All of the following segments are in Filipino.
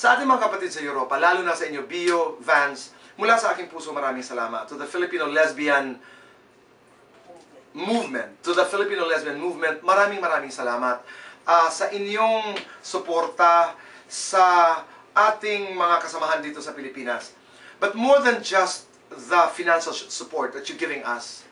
Sa ating mga kapatid sa Europa, lalo na sa inyo, Bio, Vance, mula sa aking puso, maraming salamat. To the Filipino Lesbian Movement, maraming salamat sa inyong suporta sa ating mga kasamahan dito sa Pilipinas. But more than just the financial support that you're giving us,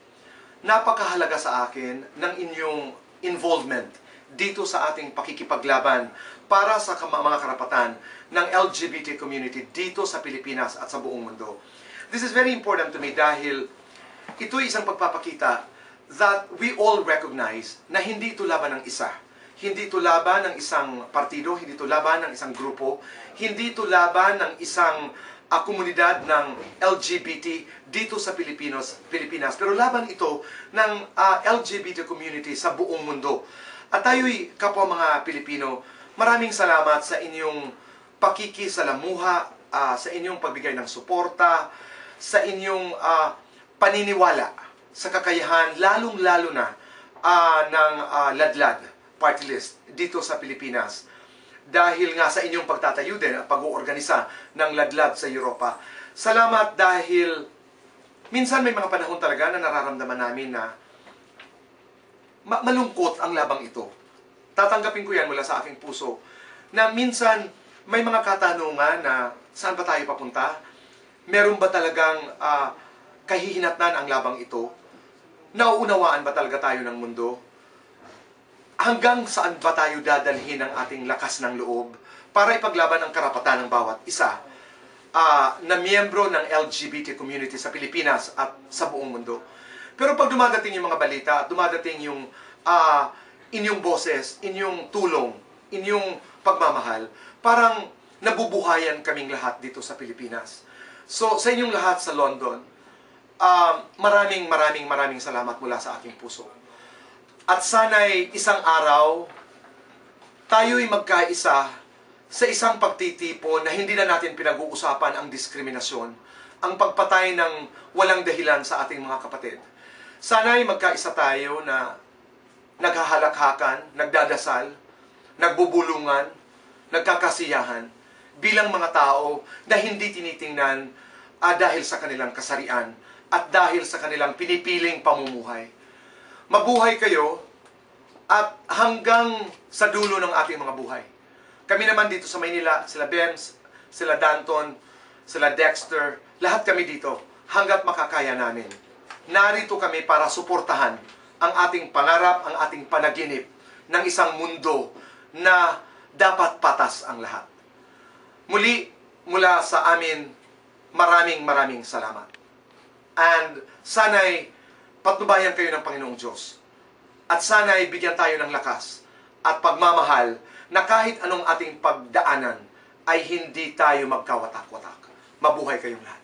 napakahalaga sa akin ng inyong involvement dito sa ating pakikipaglaban para sa mga karapatan ng LGBT community dito sa Pilipinas at sa buong mundo. This is very important to me dahil ito'y isang pagpapakita that we all recognize na hindi ito laban ng isa. Hindi ito laban ng isang partido, hindi ito laban ng isang grupo, hindi ito laban ng isang komunidad ng LGBT dito sa Pilipinas. Pero laban ito ng LGBT community sa buong mundo. At tayo'y kapwa mga Pilipino, maraming salamat sa inyong pakikisalamuha, sa inyong pagbigay ng suporta, sa inyong paniniwala sa kakayahan, lalong-lalo na ng Ladlad Party List dito sa Pilipinas. Dahil nga sa inyong pagtatayo din at pag-uorganisa ng Ladlad sa Europa. Salamat dahil minsan may mga panahon talaga na nararamdaman namin na malungkot ang labang ito. Tatanggapin ko yan mula sa aking puso. Na minsan may mga katanungan na saan ba tayo papunta? Meron ba talagang kahihinatnan ang labang ito? Nauunawaan ba talaga tayo ng mundo? Hanggang saan ba tayo dadalhin ang ating lakas ng loob para ipaglaban ang karapatan ng bawat isa na miyembro ng LGBT community sa Pilipinas at sa buong mundo? Pero pag dumadating yung mga balita at dumadating yung inyong boses, inyong tulong, inyong pagmamahal, parang nabubuhayan kaming lahat dito sa Pilipinas. So, sa inyong lahat sa London, maraming salamat mula sa aking puso. At sana'y isang araw, tayo'y magkaisa sa isang pagtitipon na hindi na natin pinag-uusapan ang diskriminasyon, ang pagpatay ng walang dahilan sa ating mga kapatid. Sana'y magkaisa tayo na naghahalakhakan, nagdadasal, nagbubulungan, nagkakasiyahan, bilang mga tao na hindi tinitingnan dahil sa kanilang kasarian at dahil sa kanilang pinipiling pamumuhay. Mabuhay kayo at hanggang sa dulo ng ating mga buhay. Kami naman dito sa Maynila, sila Bems, sila Danton, sila Dexter, lahat kami dito hanggat makakaya namin. Narito kami para suportahan ang ating pangarap, ang ating panaginip ng isang mundo na dapat patas ang lahat. Muli, mula sa amin, maraming salamat. And sana'y patnubayan kayo ng Panginoong Diyos. At sana'y bigyan tayo ng lakas at pagmamahal na kahit anong ating pagdaanan ay hindi tayo magkawatak-watak. Mabuhay kayong lahat.